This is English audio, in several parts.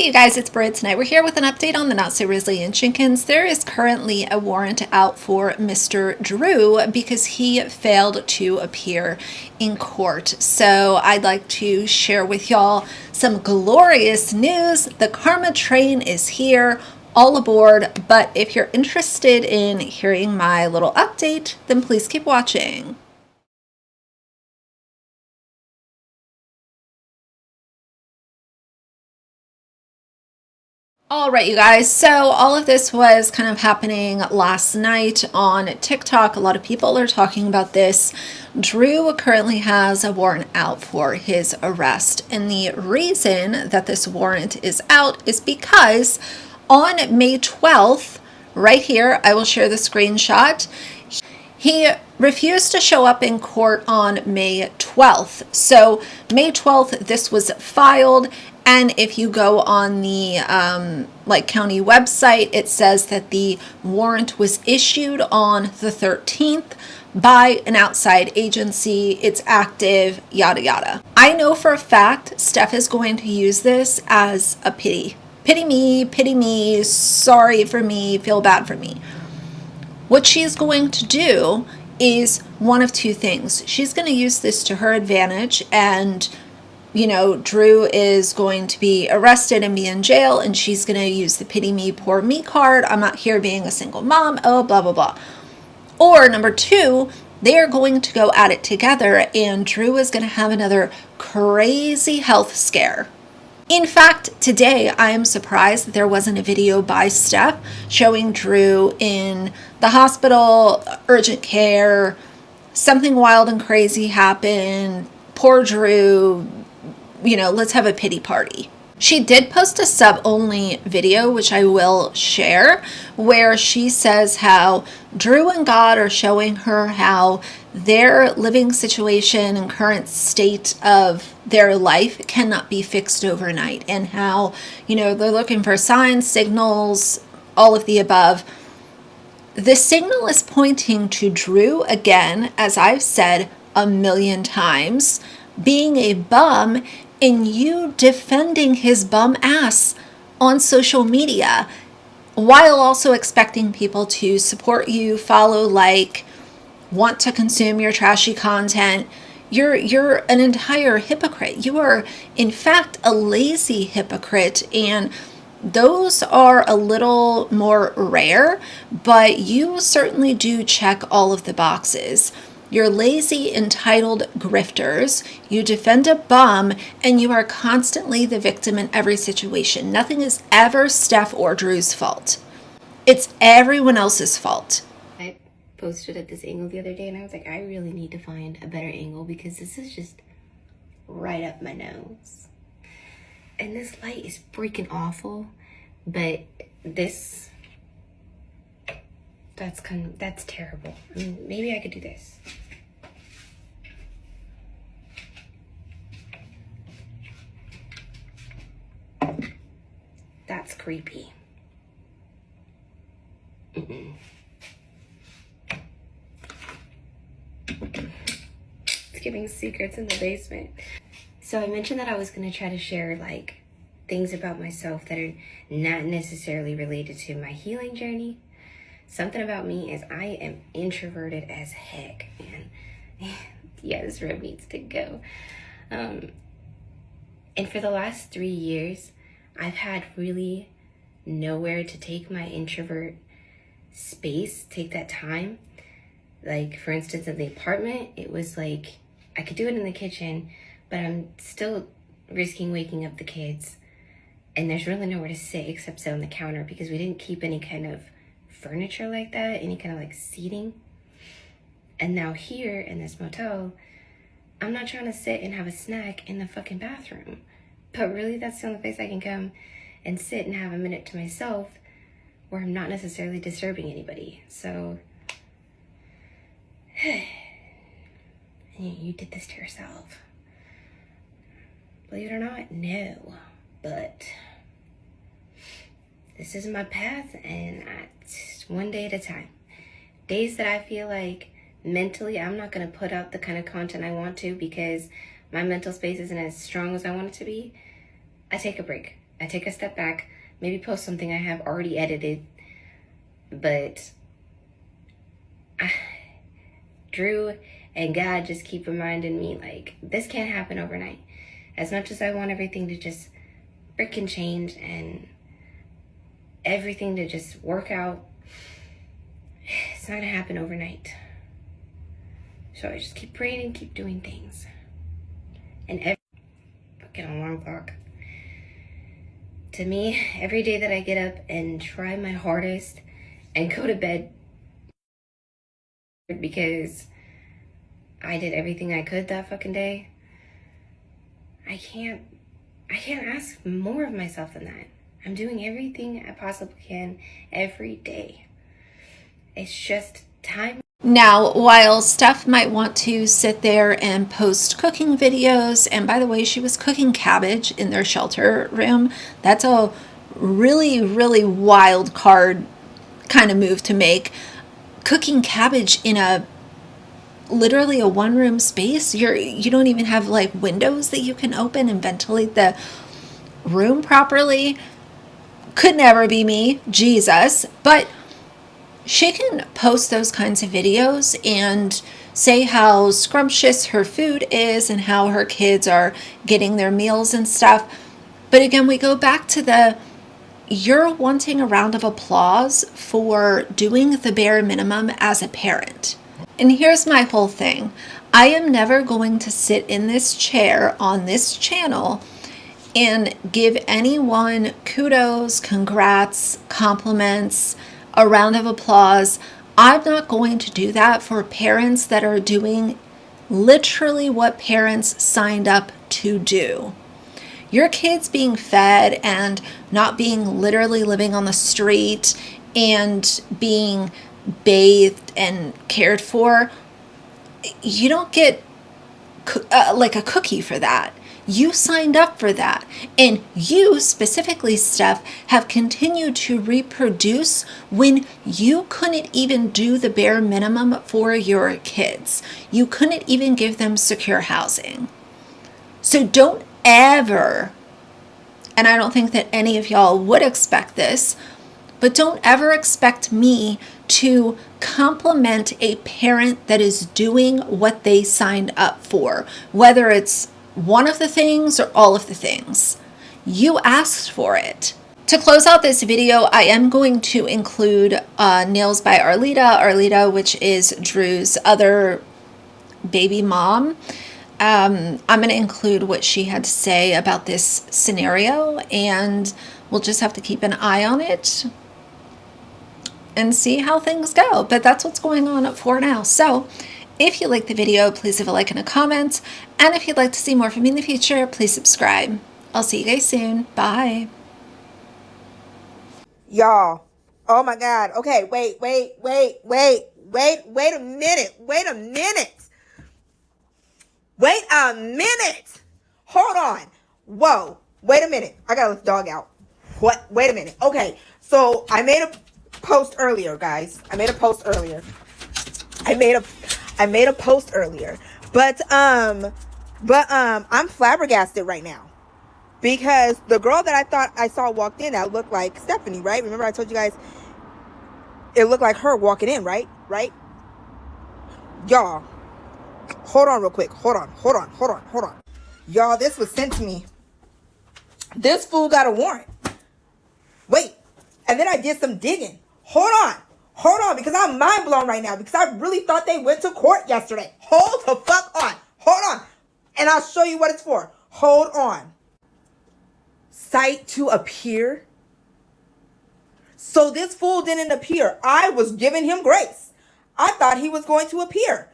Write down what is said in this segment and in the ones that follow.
Hey you guys, it's Brid. Tonight we're here with an update on the not so Grizzly and Jenkins. There is currently a warrant out for Mr. Drew because he failed to appear in court. So I'd like to share with y'all some glorious news. The karma train is here, all aboard. But if you're interested in hearing my little update, then please keep watching. All right, you guys, so all of this was kind of happening last night on TikTok. A lot of people are talking about this. Drew currently has a warrant out for his arrest. And the reason that this warrant is out is because on May 12th, right here, I will share the screenshot, he refused to show up in court on May 12th. So May 12th, this was filed. And if you go on the county website, it says that the warrant was issued on the 13th by an outside agency. It's active, yada, yada. I know for a fact Steph is going to use this as a pity. Pity me, sorry for me, feel bad for me. What she's going to do is one of two things. She's going to use this to her advantage, and Drew is going to be arrested and be in jail, and she's going to use the pity me, poor me card. I'm not here being a single mom. Oh, blah, blah, blah. Or number two, they are going to go at it together, and Drew is going to have another crazy health scare. In fact, today I am surprised that there wasn't a video by Steph showing Drew in the hospital, urgent care, something wild and crazy happened, poor Drew, let's have a pity party. She did post a sub-only video, which I will share, where she says how Drew and God are showing her how their living situation and current state of their life cannot be fixed overnight, and how, they're looking for signs, signals, all of the above. The signal is pointing to Drew, again, as I've said a million times, being a bum, and you defending his bum ass on social media while also expecting people to support you, follow, like, want to consume your trashy content. You're an entire hypocrite. You are, in fact, a lazy hypocrite, and those are a little more rare, but you certainly do check all of the boxes. You're lazy, entitled grifters, you defend a bum, and you are constantly the victim in every situation. Nothing is ever Steph or Drew's fault. It's everyone else's fault. I posted at this angle the other day, and I was like, I really need to find a better angle because this is just right up my nose. And this light is freaking awful, but that's terrible. I mean, maybe I could do this. That's creepy. It's giving secrets in the basement. So I mentioned that I was going to try to share things about myself that are not necessarily related to my healing journey. Something about me is I am introverted as heck, and yeah, this road needs to go. And for the last 3 years, I've had really nowhere to take my introvert space, take that time. Like, for instance, in the apartment, it was like I could do it in the kitchen, but I'm still risking waking up the kids. And there's really nowhere to sit except sit on the counter because we didn't keep any kind of furniture like that, any kind of seating. And now here in this motel, I'm not trying to sit and have a snack in the fucking bathroom. But really, that's the only place I can come and sit and have a minute to myself where I'm not necessarily disturbing anybody. So, you did this to yourself. Believe it or not, no. But this is my path, and it's one day at a time. Days that I feel like mentally I'm not going to put out the kind of content I want to because my mental space isn't as strong as I want it to be, I take a break. I take a step back, maybe post something I have already edited, but Drew and God just keep reminding me, like, this can't happen overnight. As much as I want everything to just freaking change and everything to just work out, it's not gonna happen overnight. So I just keep praying and keep doing things. And every fucking alarm clock. To me, every day that I get up and try my hardest and go to bed because I did everything I could that fucking day, I can't ask more of myself than that. I'm doing everything I possibly can every day. It's just time. Now, while Steph might want to sit there and post cooking videos, and by the way, she was cooking cabbage in their shelter room. That's a really, really wild card kind of move to make. Cooking cabbage in literally a one-room space. You don't even have like windows that you can open and ventilate the room properly. Could never be me, Jesus. But she can post those kinds of videos and say how scrumptious her food is and how her kids are getting their meals and stuff. But again, we go back to you're wanting a round of applause for doing the bare minimum as a parent. And here's my whole thing. I am never going to sit in this chair on this channel and give anyone kudos, congrats, compliments, a round of applause. I'm not going to do that for parents that are doing literally what parents signed up to do. Your kids being fed and not being literally living on the street and being bathed and cared for, you don't get like a cookie for that. You signed up for that. And you specifically, Steph, have continued to reproduce when you couldn't even do the bare minimum for your kids. You couldn't even give them secure housing. So don't ever, and I don't think that any of y'all would expect this, but don't ever expect me to compliment a parent that is doing what they signed up for, whether it's one of the things or all of the things. You asked for it. To close out this video, I am going to include Nails by Arlita, which is Drew's other baby mom. I'm going to include what she had to say about this scenario, and we'll just have to keep an eye on it and see how things go. But that's what's going on for now. So if you like the video, please leave a like and a comment. And if you'd like to see more from me in the future, please subscribe. I'll see you guys soon. Bye. Y'all. Oh my God. Okay. Wait a minute. Wait a minute. Hold on. Whoa. Wait a minute. I gotta let the dog out. What? Wait a minute. Okay. So I made a post earlier, guys. I made a post earlier. But I'm flabbergasted right now. Because the girl that I thought I saw walked in, that looked like Stephanie, right? Remember I told you guys it looked like her walking in, right? Right? Y'all, hold on real quick. Hold on. Y'all, this was sent to me. This fool got a warrant. Wait. And then I did some digging. Hold on, because I'm mind blown right now. Because I really thought they went to court yesterday. Hold the fuck on. Hold on. And I'll show you what it's for. Hold on. Cite to appear. So this fool didn't appear. I was giving him grace. I thought he was going to appear.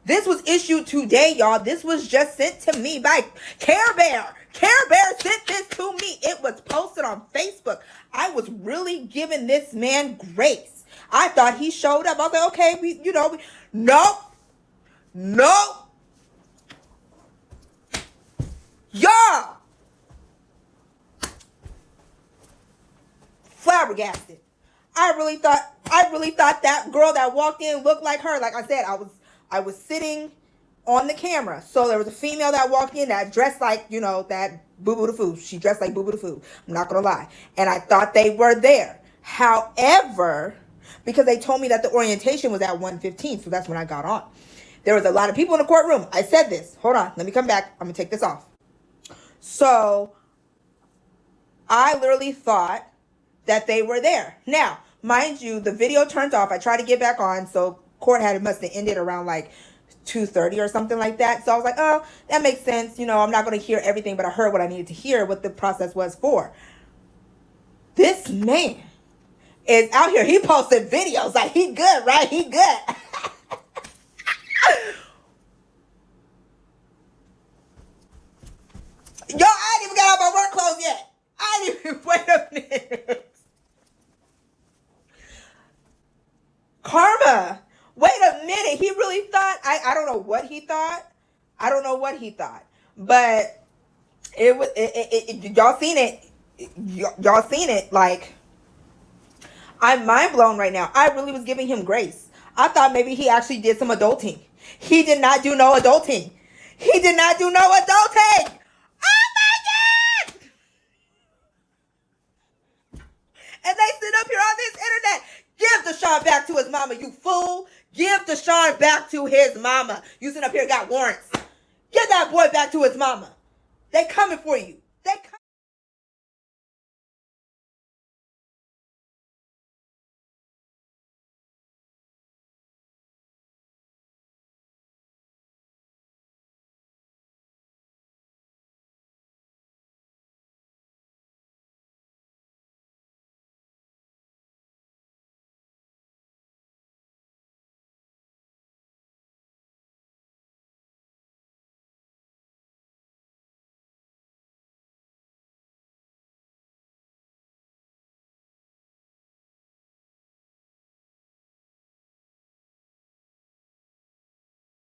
This was issued today, y'all. This was just sent to me by Care Bear. Care Bear sent this to me. It was posted on Facebook. I was really giving this man grace. I thought he showed up. I was like, okay, no. Y'all. Flabbergasted. I really thought that girl that walked in looked like her. Like I said, I was sitting on the camera. So there was a female that walked in that dressed like, you know, that Boo Boo the Foo. She dressed like Boo Boo the Foo. I'm not going to lie. And I thought they were there. However, because they told me that the orientation was at 1:15, so that's when I got on. There was a lot of people in the courtroom. I said this. Hold on. Let me come back. I'm going to take this off. So I literally thought that they were there. Now, mind you, the video turned off. I tried to get back on, so court must have ended around like 2:30 or something like that. So I was like, oh, that makes sense. You know, I'm not going to hear everything, but I heard what I needed to hear, what the process was for. This man is out here. He posted videos like he good, right? He good. Yo, I ain't even got out my work clothes yet. I ain't even, wait a minute. Karma. Wait a minute. He really thought, I don't know what he thought. I don't know what he thought. But it was, y'all seen it. Y'all seen it. Like, I'm mind blown right now. I really was giving him grace. I thought maybe he actually did some adulting. He did not do no adulting. He did not do no adulting. Oh my God! And they sit up here on this internet. Give Deshaun back to his mama, you fool. Give Deshaun back to his mama. You sit up here got warrants. Get that boy back to his mama. They coming for you.